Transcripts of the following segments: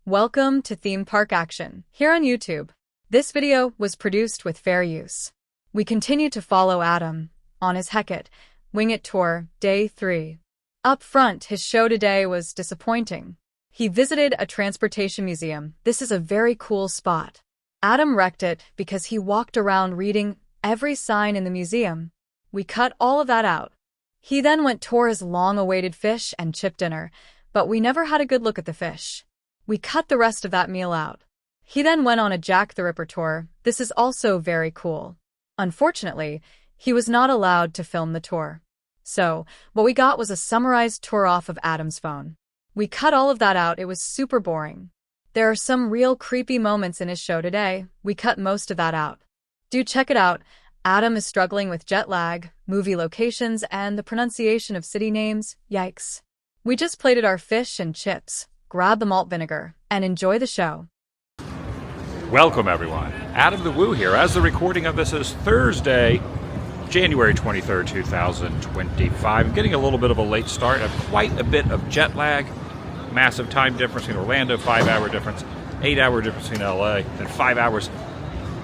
Welcome to Theme Park Action, here on YouTube. This video was produced with fair use. We continue to follow Adam on his Hecate Wing It Tour, Day 3. Up front, his show today was disappointing. He visited a transportation museum. This is a very cool spot. Adam wrecked it because he walked around reading every sign in the museum. We cut all of that out. He then went toward his long-awaited fish and chip dinner, but we never had a good look at the fish. We cut the rest of that meal out. He then went on a Jack the Ripper tour. This is also very cool. Unfortunately, he was not allowed to film the tour. So, what we got was a summarized tour off of Adam's phone. We cut all of that out. It was super boring. There are some real creepy moments in his show today. We cut most of that out. Do check it out. Adam is struggling with jet lag, movie locations, and the pronunciation of city names. Yikes. We just plated our fish and chips. Grab the malt vinegar and enjoy the show. Welcome everyone. Adam the Woo here. As the recording of this is Thursday, January 23rd, 2025. I'm getting a little bit of a late start. I have quite a bit of jet lag. Massive time difference in Orlando, 5-hour difference, 8-hour difference in LA, then 5 hours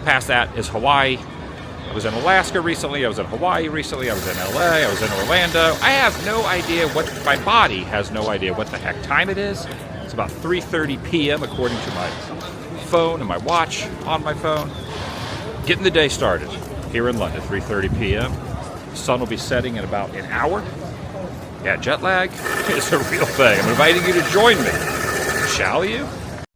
past that is Hawaii. I was in Alaska recently, I was in Hawaii recently, I was in LA, I was in Orlando. I have no idea my body has no idea what the heck time it is. It's about 3:30 p.m. according to my phone and my watch on my phone. Getting the day started here in London, 3:30 p.m. The sun will be setting in about an hour. Yeah, jet lag is a real thing. I'm inviting you to join me. Shall you?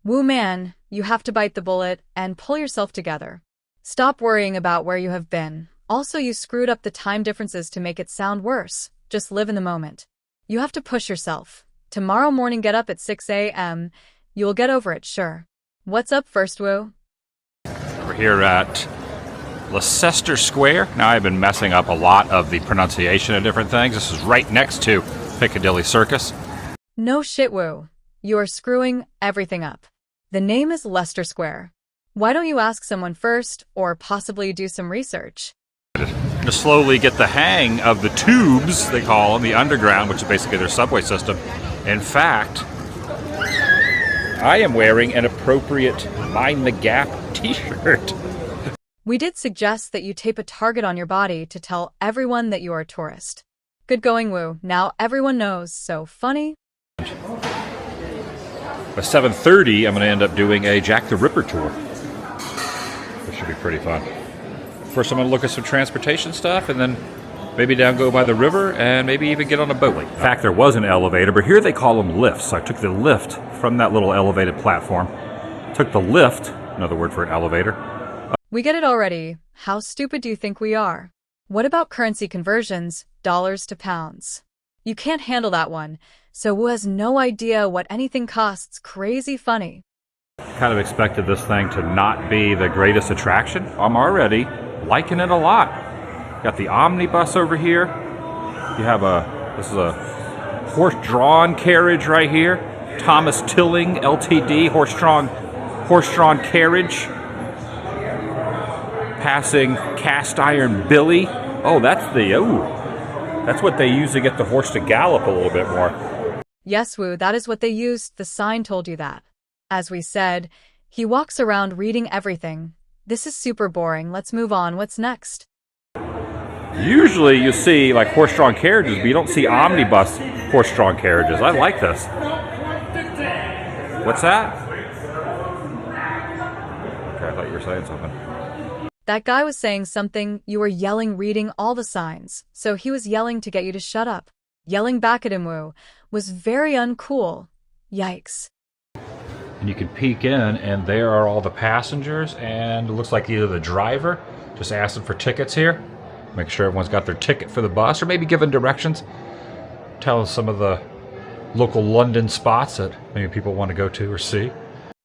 Woo man, you have to bite the bullet and pull yourself together. Stop worrying about where you have been. Also, you screwed up the time differences to make it sound worse. Just live in the moment. You have to push yourself. Tomorrow morning, get up at 6 a.m. You'll get over it, sure. What's up first, Woo? We're here at Leicester Square. Now, I've been messing up a lot of the pronunciation of different things. This is right next to Piccadilly Circus. No shit, Woo. You are screwing everything up. The name is Leicester Square. Why don't you ask someone first, or possibly do some research? To slowly get the hang of the tubes, they call them, the underground, which is basically their subway system. In fact, I am wearing an appropriate Mind the Gap t-shirt. We did suggest that you tape a target on your body to tell everyone that you are a tourist. Good going, Woo. Now everyone knows. So funny. By 7:30, I'm going to end up doing a Jack the Ripper tour. This should be pretty fun. First, I'm going to look at some transportation stuff, and then maybe go by the river, and maybe even get on a boat. In fact, there was an elevator, but here they call them lifts. So I took the lift from that little elevated platform, took the lift, another word for an elevator. We get it already. How stupid do you think we are? What about currency conversions, dollars to pounds? You can't handle that one, so Woo has no idea what anything costs. Crazy funny. Kind of expected this thing to not be the greatest attraction. I'm already liking it a lot. Got the omnibus over here. You have this is a horse-drawn carriage right here. Thomas Tilling, LTD, horse-drawn carriage. Passing Cast Iron Billy. Oh, that's what they use to get the horse to gallop a little bit more. Yes, Woo, that is what they used. The sign told you that. As we said, he walks around reading everything. This is super boring. Let's move on. What's next? Usually you see like horse-drawn carriages, but you don't see omnibus horse-drawn carriages. I like this. What's that? Okay, I thought you were saying something. That guy was saying something. You were yelling, reading all the signs. So he was yelling to get you to shut up. Yelling back at him, Woo, was very uncool. Yikes. And you can peek in, and there are all the passengers, and it looks like either the driver just asking for tickets here. Make sure everyone's got their ticket for the bus, or maybe giving directions. Telling some of the local London spots that maybe people want to go to or see.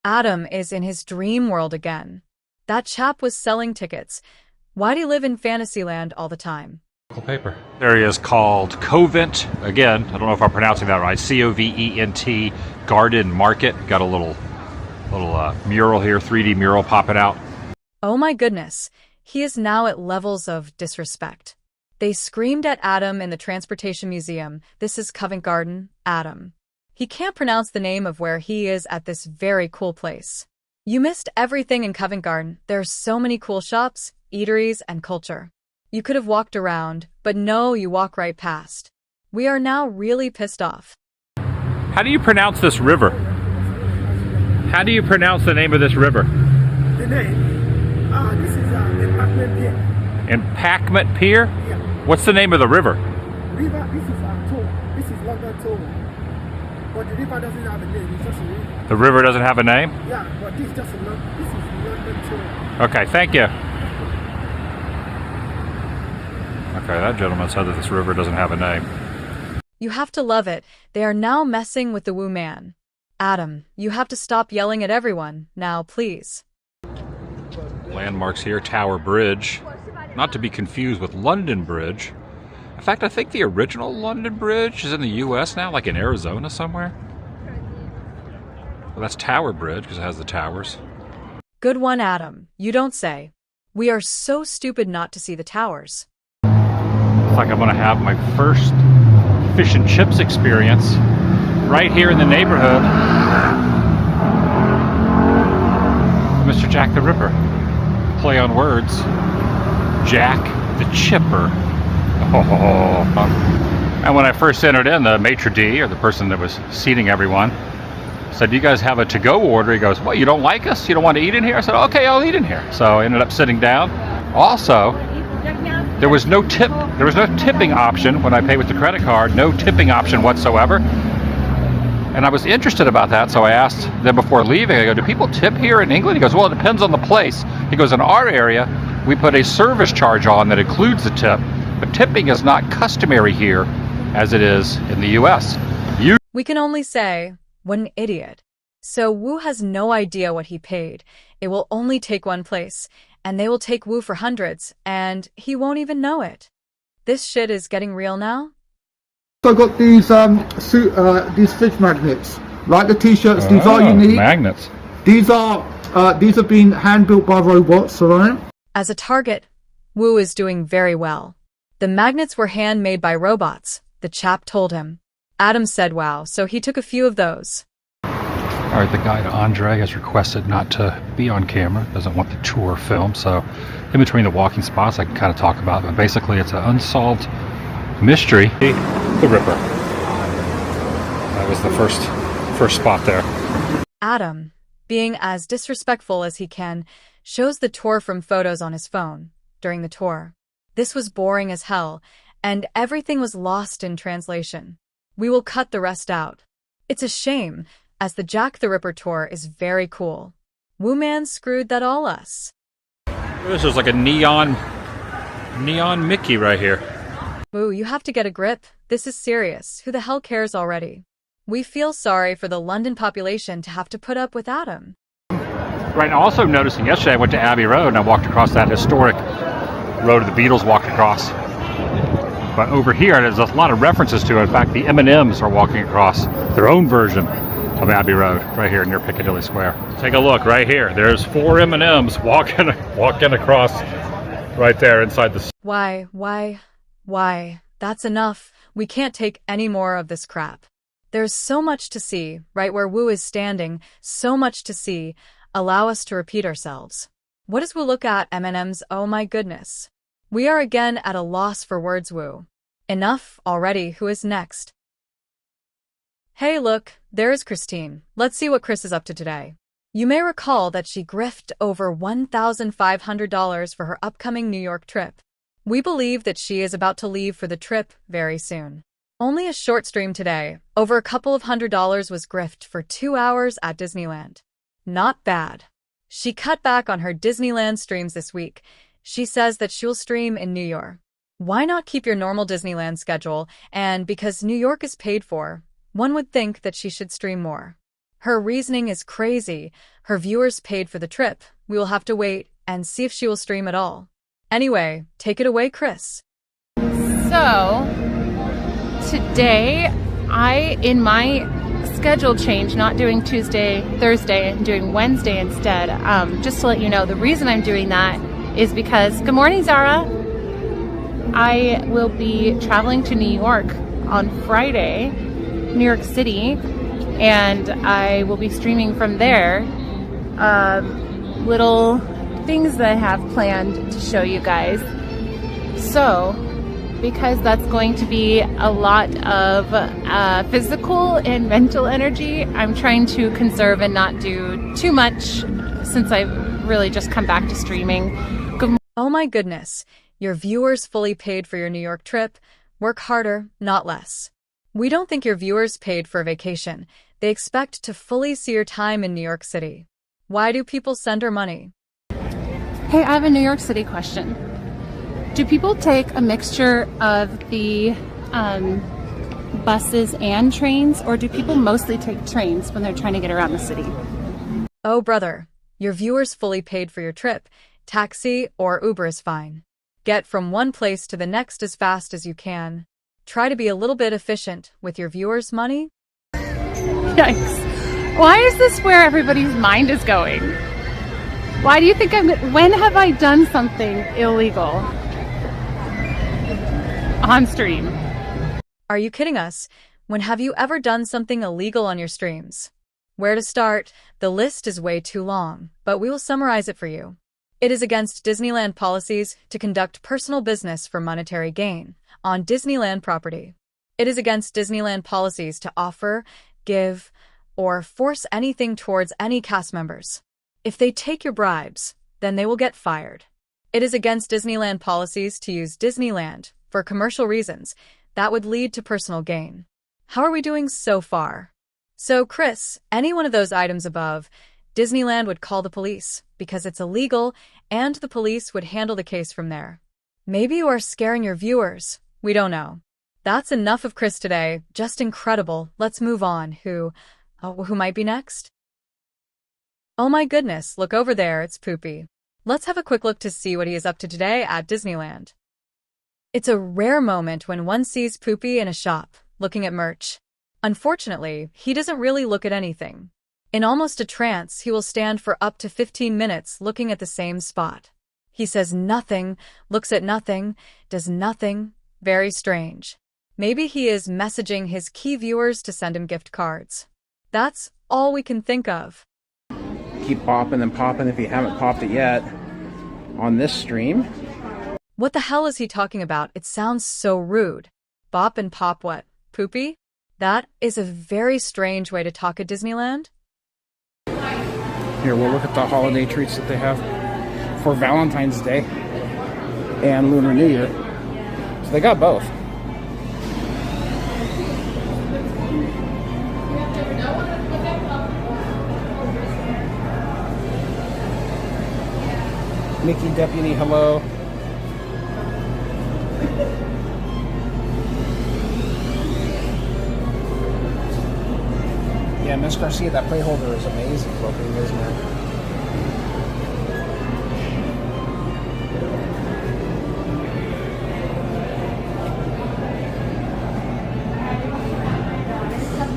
Adam is in his dream world again. That chap was selling tickets. Why'd he live in Fantasyland all the time? Paper. There he is, called Covent. Again, I don't know if I'm pronouncing that right. C-O-V-E-N-T Garden Market. Got a little mural here, 3D mural popping out. Oh my goodness. He is now at levels of disrespect. They screamed at Adam in the Transportation Museum. This is Covent Garden, Adam. He can't pronounce the name of where he is at this very cool place. You missed everything in Covent Garden. There are so many cool shops, eateries, and culture. You could have walked around, but no, you walk right past. We are now really pissed off. How do you pronounce this river? How do you pronounce the name of this river? The name? This is Embankment Pier. Embankment Pier? Yeah. What's the name of the river? River, this is Toll. This is London Toll. But the river doesn't have a name, it's just a river. The river doesn't have a name? Yeah, but this is London Toll. Okay, thank you. Okay, that gentleman said that this river doesn't have a name. You have to love it. They are now messing with the Woo man. Adam, you have to stop yelling at everyone, now please. Landmarks here, Tower Bridge. Not to be confused with London Bridge. In fact, I think the original London Bridge is in the US now, like in Arizona somewhere. Well, that's Tower Bridge because it has the towers. Good one, Adam. You don't say. We are so stupid not to see the towers. Looks like I'm gonna have my first fish and chips experience right here in the neighborhood. Mr. Jack the Ripper. Play on words. Jack the Chipper. Oh. And when I first entered in, the maitre d', or the person that was seating everyone, said, "Do you guys have a to-go order?" He goes, "What, you don't like us? You don't want to eat in here?" I said, "Okay, I'll eat in here." So I ended up sitting down. Also, there was no tip. There was no tipping option when I paid with the credit card. No tipping option whatsoever. And I was interested about that, so I asked them before leaving, I go, "Do people tip here in England?" He goes, "Well, it depends on the place." He goes, "In our area, we put a service charge on that includes the tip, but tipping is not customary here as it is in the US. We can only say, what an idiot. So Woo has no idea what he paid. It will only take one place, and they will take Woo for hundreds, and he won't even know it. This shit is getting real now? So I got these fridge magnets, like the t-shirts. These are unique. Magnets. These have been hand built by robots, alright? As a target, Woo is doing very well. The magnets were handmade by robots, the chap told him. Adam said wow, so he took a few of those. Alright, the guide Andre has requested not to be on camera, doesn't want the tour filmed, so in between the walking spots I can kind of talk about it, but basically it's an unsolved mystery. The Ripper. That was the first spot there. Adam, being as disrespectful as he can, shows the tour from photos on his phone during the tour. This was boring as hell, and everything was lost in translation. We will cut the rest out. It's a shame, as the Jack the Ripper tour is very cool. Woo man screwed that all us. This is like a neon Mickey right here. Woo, you have to get a grip. This is serious. Who the hell cares already? We feel sorry for the London population to have to put up with Adam. Right, now also noticing yesterday I went to Abbey Road and I walked across that historic road the Beatles walked across. But over here there's a lot of references to it. In fact, the M&Ms are walking across their own version of Abbey Road right here near Piccadilly Square. Take a look right here. There's 4 M&Ms walking across right there inside the... Why? That's enough. We can't take any more of this crap. There's so much to see, right where Woo is standing, so much to see. Allow us to repeat ourselves. What does Woo look at, M&Ms? Oh my goodness. We are again at a loss for words, Woo. Enough already. Who is next? Hey look, there is Christine. Let's see what Chris is up to today. You may recall that she grifted over $1,500 for her upcoming New York trip. We believe that she is about to leave for the trip very soon. Only a short stream today, over a couple of $100 was grifted for 2 hours at Disneyland. Not bad. She cut back on her Disneyland streams this week. She says that she'll stream in New York. Why not keep your normal Disneyland schedule? And because New York is paid for, one would think that she should stream more. Her reasoning is crazy. Her viewers paid for the trip. We will have to wait and see if she will stream at all. Anyway, take it away, Chris. So, today, in my schedule change, not doing Tuesday, Thursday, and doing Wednesday instead, just to let you know, the reason I'm doing that is because, good morning, Zara. I will be traveling to New York on Friday, New York City, and I will be streaming from there. Little things that I have planned to show you guys. So, because that's going to be a lot of physical and mental energy, I'm trying to conserve and not do too much since I've really just come back to streaming. Oh my goodness, your viewers fully paid for your New York trip. Work harder, not less. We don't think your viewers paid for a vacation. They expect to fully see your time in New York City. Why do people send her money? Hey, I have a New York City question. Do people take a mixture of the buses and trains, or do people mostly take trains when they're trying to get around the city? Oh brother, your viewers fully paid for your trip. Taxi or Uber is fine. Get from one place to the next as fast as you can. Try to be a little bit efficient with your viewers' money. Yikes. Why is this where everybody's mind is going? Why do you think when have I done something illegal on stream? Are you kidding us? When have you ever done something illegal on your streams? Where to start? The list is way too long, but we will summarize it for you. It is against Disneyland policies to conduct personal business for monetary gain on Disneyland property. It is against Disneyland policies to offer, give, or force anything towards any cast members. If they take your bribes, then they will get fired. It is against Disneyland policies to use Disneyland for commercial reasons that would lead to personal gain. How are we doing so far? So, Chris, any one of those items above, Disneyland would call the police because it's illegal, and the police would handle the case from there. Maybe you are scaring your viewers. We don't know. That's enough of Chris today. Just incredible. Let's move on. Who might be next? Oh my goodness, look over there. It's Poopy. Let's have a quick look to see what he is up to today at Disneyland. It's a rare moment when one sees Poopy in a shop, looking at merch. Unfortunately, he doesn't really look at anything. In almost a trance, he will stand for up to 15 minutes looking at the same spot. He says nothing, looks at nothing, does nothing. Very strange. Maybe he is messaging his key viewers to send him gift cards. That's all we can think of. Keep popping and popping if you haven't popped it yet on this stream. What the hell is he talking about? It sounds so rude. Bop and pop what? Poopy? That is a very strange way to talk at Disneyland. Here, we'll look at the holiday treats that they have for Valentine's Day and Lunar New Year. So they got both. Mickey Deputy, hello. Yeah, Miss Garcia, that play holder is amazing looking, isn't it?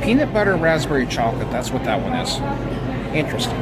Peanut butter raspberry chocolate, that's what that one is. Interesting.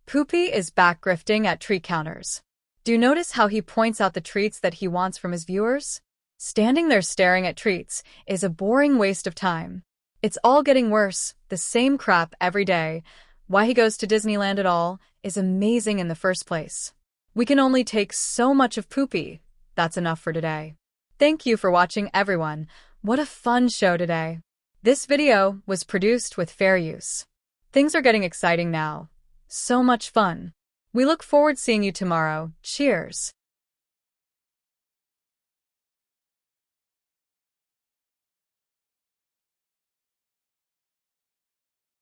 Poopy is back grifting at treat counters. Do you notice how he points out the treats that he wants from his viewers? Standing there staring at treats is a boring waste of time. It's all getting worse, the same crap every day. Why he goes to Disneyland at all is amazing in the first place. We can only take so much of Poopy. That's enough for today. Thank you for watching, everyone. What a fun show today. This video was produced with fair use. Things are getting exciting now. So much fun. We look forward to seeing you tomorrow. Cheers.